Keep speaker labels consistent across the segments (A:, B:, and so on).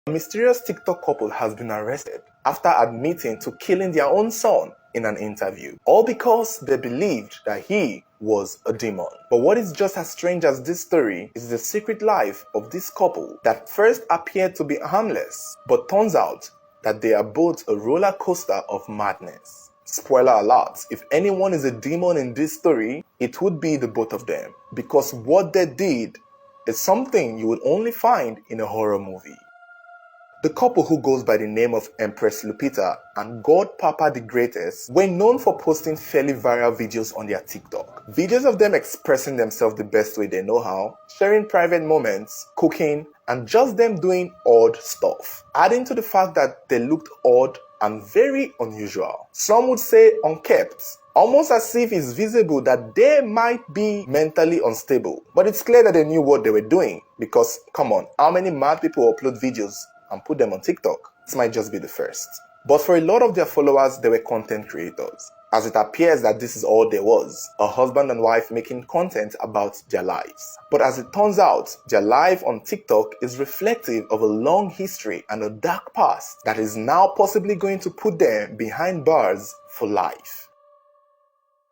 A: A mysterious TikTok couple has been arrested after admitting to killing their own son in an interview, all because they believed that he was a demon. But what is just as strange as this story is the secret life of this couple that first appeared to be harmless, but turns out that they are both a roller coaster of madness. Spoiler alert, if anyone is a demon in this story, it would be the both of them, because what they did is something you would only find in a horror movie. The couple, who goes by the name of Empress Lupita and God Papa the Greatest, were known for posting fairly viral videos on their TikTok. Videos of them expressing themselves the best way they know how, sharing private moments, cooking, and just them doing odd stuff, adding to the fact that they looked odd and very unusual. Some would say unkept, almost as if it's visible that they might be mentally unstable. But it's clear that they knew what they were doing, because come on, how many mad people upload videos and put them on TikTok? This might just be the first. But for a lot of their followers, they were content creators, as it appears that this is all there was, a husband and wife making content about their lives. But as it turns out, their life on TikTok is reflective of a long history and a dark past that is now possibly going to put them behind bars for life.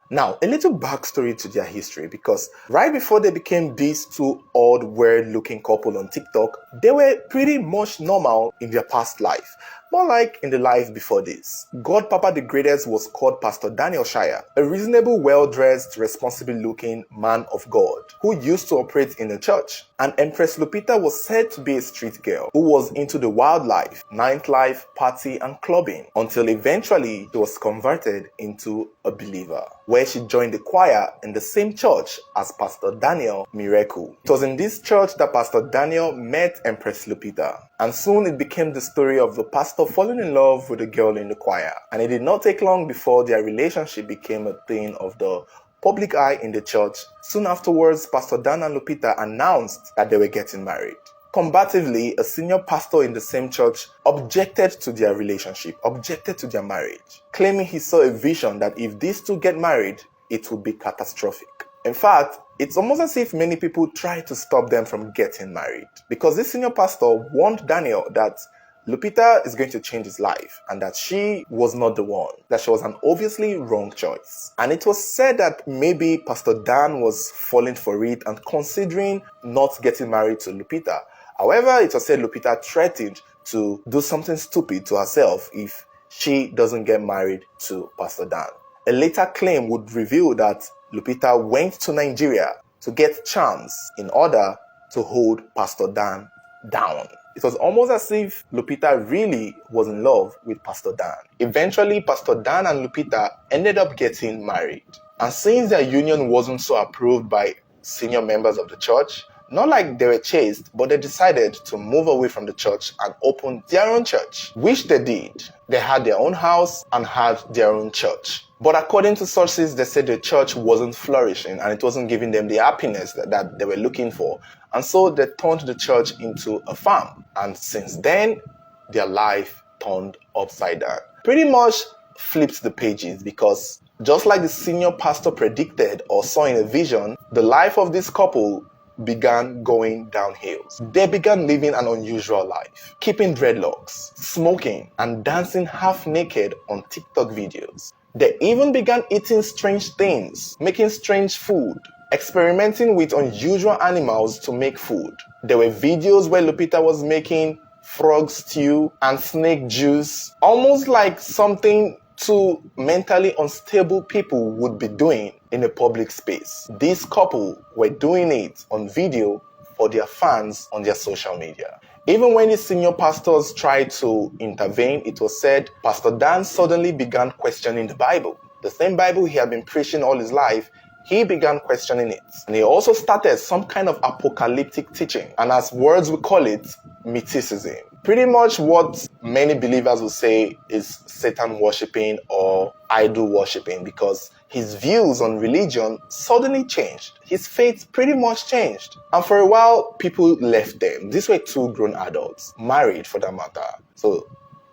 A: Now, a little backstory to their history, because right before they became these two odd, weird-looking couple on TikTok, they were pretty much normal in their past life, more like in the life before this. God Papa the Greatest was called Pastor Daniel Shire, a reasonable, well-dressed, responsible-looking man of God who used to operate in a church. And Empress Lupita was said to be a street girl who was into the wildlife, nightlife, party, and clubbing, until eventually she was converted into a believer, where she joined the choir in the same church as Pastor Daniel Miracle. It was in this church that Pastor Daniel met Empress Lupita, and soon it became the story of the pastor falling in love with a girl in the choir. And it did not take long before their relationship became a thing of the public eye in the church. Soon afterwards, Pastor Dan and Lupita announced that they were getting married. Combatively, a senior pastor in the same church objected to their relationship, objected to their marriage, claiming he saw a vision that if these two get married, it would be catastrophic. In fact, it's almost as if many people tried to stop them from getting married, because this senior pastor warned Daniel that Lupita is going to change his life and that she was not the one, that she was an obviously wrong choice. And it was said that maybe Pastor Dan was falling for it and considering not getting married to Lupita. However, it was said Lupita threatened to do something stupid to herself if she doesn't get married to Pastor Dan. A later claim would reveal that Lupita went to Nigeria to get charms in order to hold Pastor Dan down. It was almost as if Lupita really was in love with Pastor Dan. Eventually, Pastor Dan and Lupita ended up getting married. And since their union wasn't so approved by senior members of the church, not like they were chased, but they decided to move away from the church and open their own church, which they did. They had their own house and had their own church. But according to sources, they said the church wasn't flourishing and it wasn't giving them the happiness that they were looking for. And so they turned the church into a farm. And since then, their life turned upside down. Pretty much flipped the pages, because just like the senior pastor predicted or saw in a vision, the life of this couple began going downhill. They began living an unusual life, keeping dreadlocks, smoking, and dancing half naked on TikTok videos. They even began eating strange things, making strange food, experimenting with unusual animals to make food. There were videos where Lupita was making frog stew and snake juice, almost like something two mentally unstable people would be doing in a public space. This couple were doing it on video for their fans on their social media. Even when the senior pastors tried to intervene, it was said Pastor Dan suddenly began questioning the Bible. The same Bible he had been preaching all his life, he began questioning it. And he also started some kind of apocalyptic teaching, and as words we call it, mythicism. Pretty much what many believers will say is Satan worshipping or idol worshipping, because his views on religion suddenly changed. His faith pretty much changed. And for a while, people left them. These were two grown adults, married for that matter. So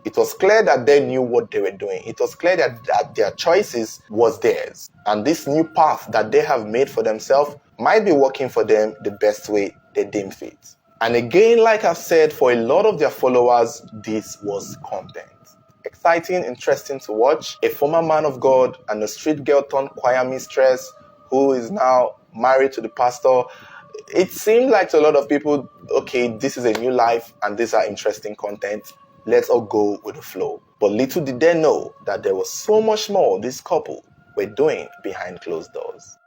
A: it was clear that they knew what they were doing. It was clear that their choices was theirs. And this new path that they have made for themselves might be working for them the best way they deem fit. And again, like I've said, for a lot of their followers, this was content. Exciting, interesting to watch. A former man of God and a street girl turned choir mistress who is now married to the pastor. It seemed like to a lot of people, okay, this is a new life and these are interesting content. Let's all go with the flow. But little did they know that there was so much more this couple were doing behind closed doors.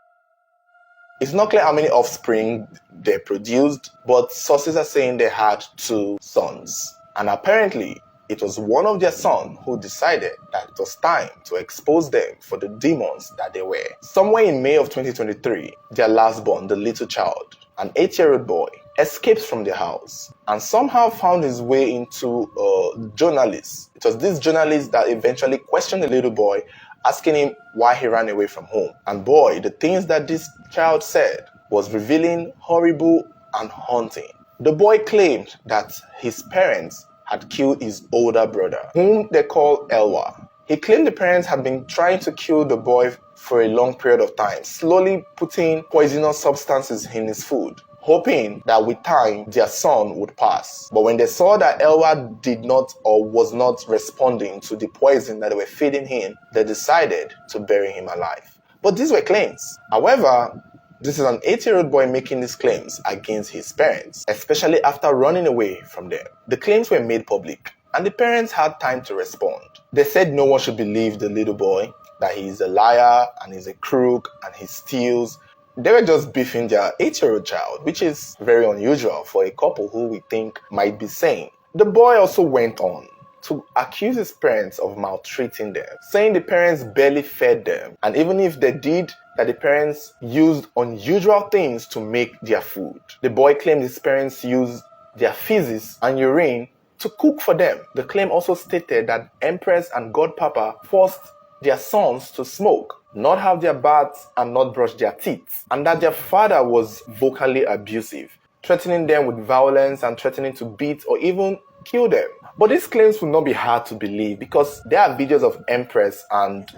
A: It's not clear how many offspring they produced, but sources are saying they had 2 sons. And apparently, it was one of their sons who decided that it was time to expose them for the demons that they were. Somewhere in May of 2023, their last born, the little child, an 8-year-old boy, escaped from their house and somehow found his way into a journalist. It was this journalist that eventually questioned the little boy, asking him why he ran away from home. And boy, the things that this child said was revealing, horrible, and haunting. The boy claimed that his parents had killed his older brother, whom they call Elwa. He claimed the parents had been trying to kill the boy for a long period of time, slowly putting poisonous substances in his food, hoping that with time their son would pass. But when they saw that Elwa did not or was not responding to the poison that they were feeding him, they decided to bury him alive. But these were claims. However, this is an 8-year-old boy making these claims against his parents, especially after running away from them. The claims were made public, and the parents had time to respond. They said no one should believe the little boy, that he is a liar and he's a crook and he steals. They were just beefing their 8-year-old child, which is very unusual for a couple who we think might be sane. The boy also went on to accuse his parents of maltreating them, saying the parents barely fed them, and even if they did, that the parents used unusual things to make their food. The boy claimed his parents used their feces and urine to cook for them. The claim also stated that Empress and Godpapa forced their sons to smoke, not have their baths, and not brush their teeth, and that their father was vocally abusive, threatening them with violence and threatening to beat or even kill them. But these claims will not be hard to believe because there are videos of Empress and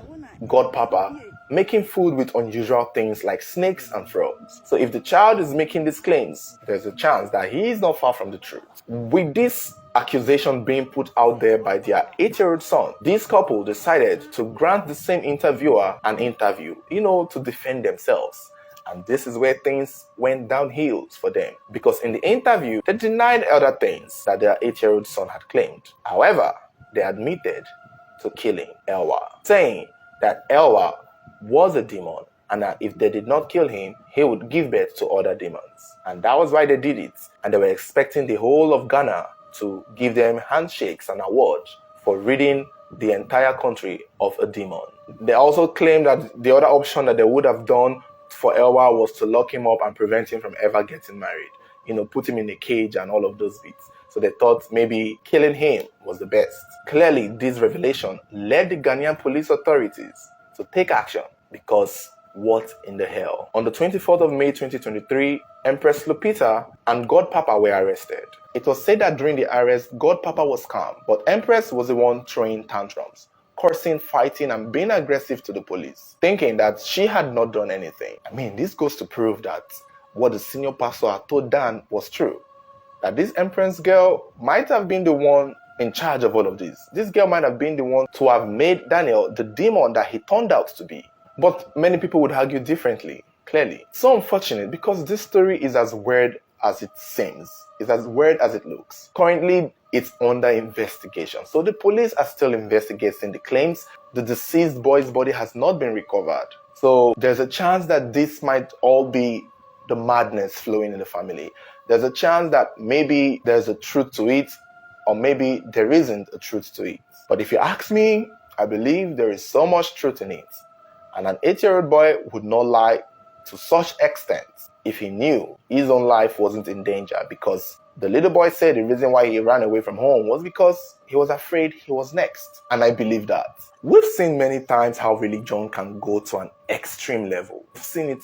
A: Godpapa making food with unusual things like snakes and frogs. So if the child is making these claims, there's a chance that he is not far from the truth. With this accusation being put out there by their 8-year-old son, this couple decided to grant the same interviewer an interview, to defend themselves. And this is where things went downhill for them, because in the interview, they denied other things that their 8-year-old son had claimed. However, they admitted to killing Elwa, saying that Elwa was a demon and that if they did not kill him, he would give birth to other demons. And that was why they did it. And they were expecting the whole of Ghana to give them handshakes and awards for ridding the entire country of a demon. They also claimed that the other option that they would have done for Elwa was to lock him up and prevent him from ever getting married. Put him in a cage and all of those bits. So they thought maybe killing him was the best. Clearly, this revelation led the Ghanaian police authorities to take action, because what in the hell? On the 24th of May 2023, Empress Lupita and Godpapa were arrested. It was said that during the arrest, Godpapa was calm, but Empress was the one throwing tantrums, cursing, fighting, and being aggressive to the police, thinking that she had not done anything. This goes to prove that what the senior pastor had told Dan was true. That this Empress girl might have been the one in charge of all of this. This girl might have been the one to have made Daniel the demon that he turned out to be. But many people would argue differently, clearly. So unfortunate, because this story is as weird as it seems. It's as weird as it looks. Currently, it's under investigation. So the police are still investigating the claims. The deceased boy's body has not been recovered. So there's a chance that this might all be the madness flowing in the family. There's a chance that maybe there's a truth to it, or maybe there isn't a truth to it. But if you ask me, I believe there is so much truth in it. And an 8-year-old boy would not lie to such extent if he knew his own life wasn't in danger, because the little boy said the reason why he ran away from home was because he was afraid he was next. And I believe that. We've seen many times how religion can go to an extreme level. We've seen it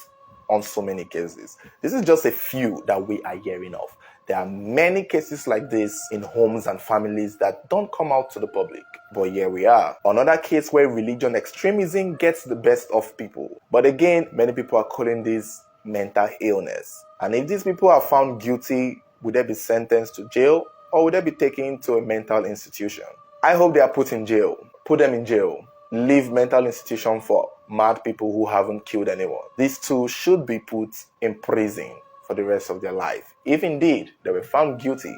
A: on so many cases. This is just a few that we are hearing of. There are many cases like this in homes and families that don't come out to the public. But here we are. Another case where religion extremism gets the best of people. But again, many people are calling this mental illness. And if these people are found guilty, Would they be sentenced to jail or would they be taken to a mental institution? I hope they are put in jail. Put them in jail. Leave mental institution for mad people who haven't killed anyone. These two should be put in prison for the rest of their life, if indeed they were found guilty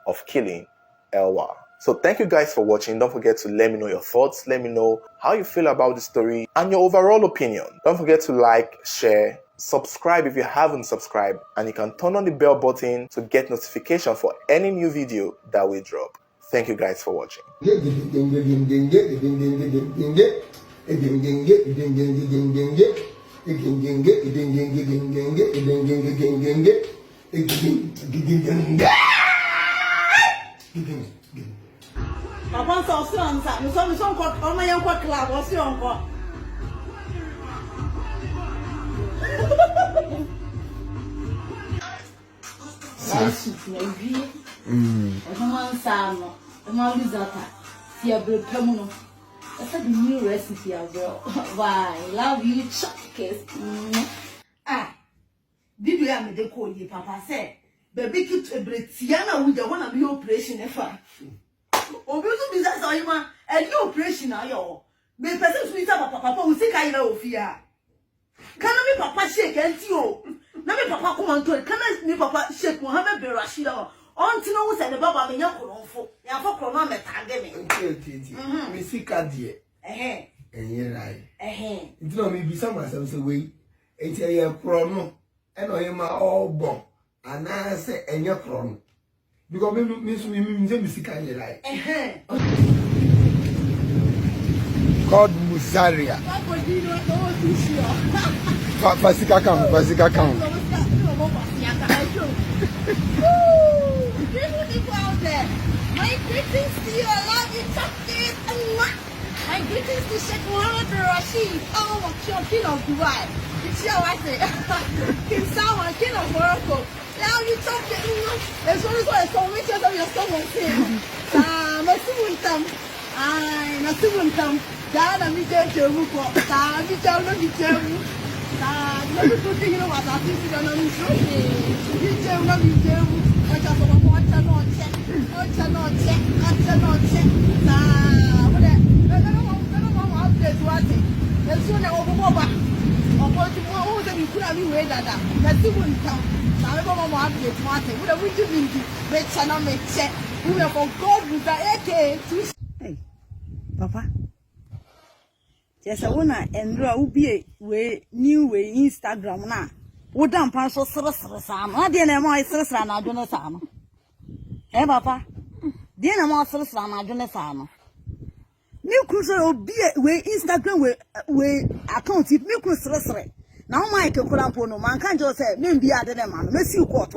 A: of killing Elwa. So thank you guys for watching. Don't forget to let me know your thoughts. Let me know how you feel about the story and your overall opinion. Don't forget to like, share, subscribe if you haven't subscribed, and you can turn on the bell button to get notification for any new video that we drop. Thank you guys for watching.
B: Papa saw son, some called on my young club or son. That's a new recipe as well. Why, love you, chuckers. Ah, did you have me the call you, Papa said? Baby, keep a Britiana with the one of your operation. Oh, you do that, I want a new operation. I owe. May person sweet up, Papa, who think I know fear. Can I be Papa shake and you? Let me Papa come on to it. Can I be Papa shake Mohammed Berashida? On to know said the Baba in your for chronometer.
C: Missy Cadia. And you're right. It's not maybe someone else away. It's a chrono, and I am all bomb. And I say, and your chrono. Because Miss Missy Cadia right. God Musaria. Pasika come.
B: People out there, my greetings to you. I love you, chocolate. My greetings to Sheikh Mohammed Rashid. Oh, King of Dubai. It's your wife. King Salman, King of Morocco. Now you chocolate. As soon as I saw me, you're someone saying, Nasimuntam. I Nasimuntam. Dana mi jeru ko. Ta mi jalu mi jeru. Ta mi ko ti no wa ta ti na mi so. Mi jeru na mi jeru. Oja so mo oja no che. Oja no che. Oja no che. Ta wo de. No mo update wa ti. Yesu na obo ba. Obo ti mo o de mi kura mi we dada. Nasimuntam. Ta me mo update wa ti. Wo de wi ji mi ndi. Me cha na me che. We for God with the AK. Hey. Papa. Yes, I wanna endure ubi we new way Instagram na. Would damn pan so sam. I didn't know I and I don't know. Eh, Papa? Didn't know and I don't know. New cruiser will be way Instagram way account if new cruiser. Now, Michael Colapono, man can't just say, maybe I didn't man. Let's see what.